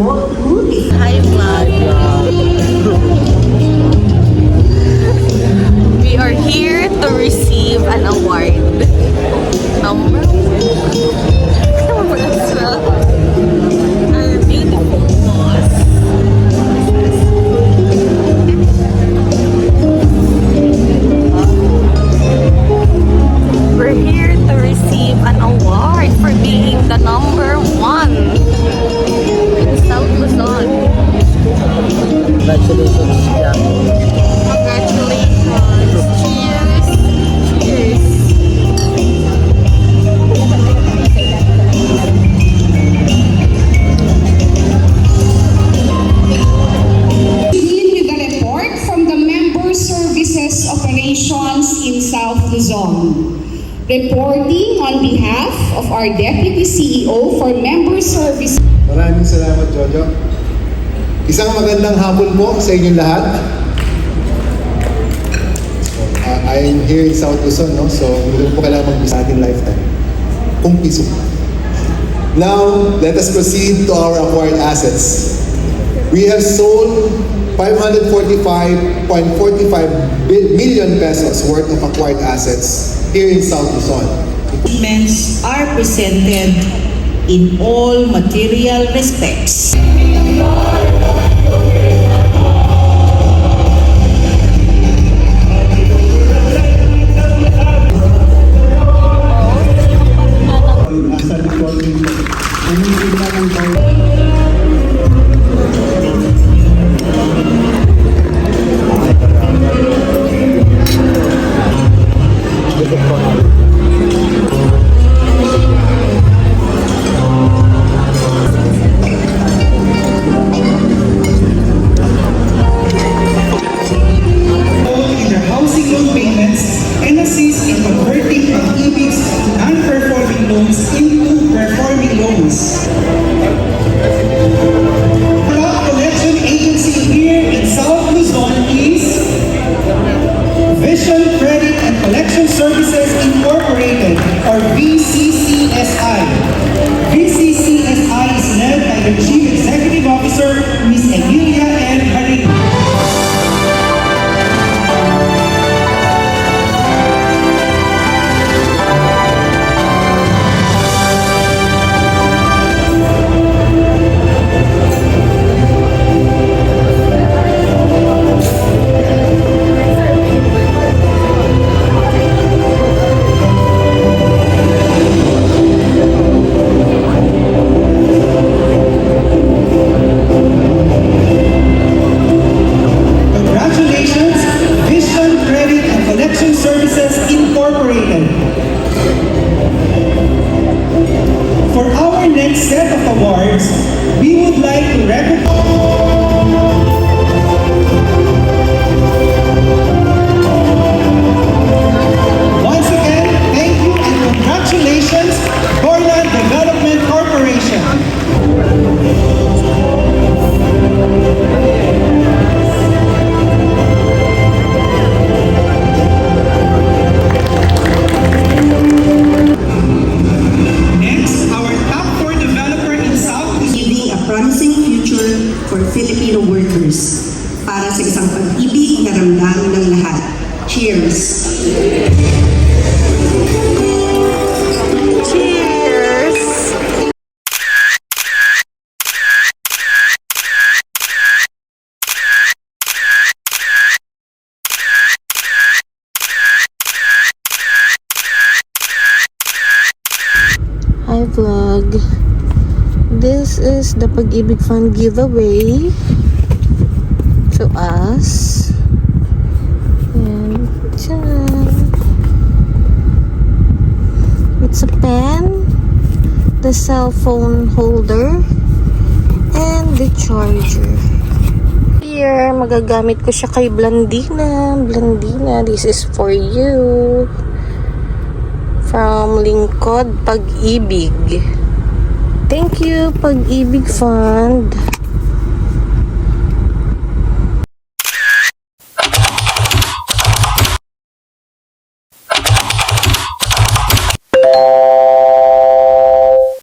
Hi vlog. We are here to receive an award. Number our beautiful boss. We're here to receive an award for being the number one in South Luzon. Congratulations, yeah. Congratulations. Cheers. Cheers. Begin with the report from the Member Services Operations in South Luzon. Reporting on behalf of our Deputy CEO for Member Services. Maraming salamat, Jojo. Isang magandang hapon po sa inyong lahat. I am here in South Luzon, no? So hindi po kailangan mag-bisa ating lifetime. Kung piso. Now, let us proceed to our acquired assets. We have sold 545.45 million pesos worth of acquired assets here in South Luzon. Documents are presented in all material respects. Filipino workers para sa isang pag-ibig na ramdam ng lahat. Cheers! Cheers! Hi vlog. This is the Pag-ibig Fund giveaway to us. And it's a pen, the cell phone holder, and the charger. Here, magagamit ko siya kay Blandina. Blandina, this is for you. From Lingkod Pag-ibig. Thank you, Pag-ibig Fund.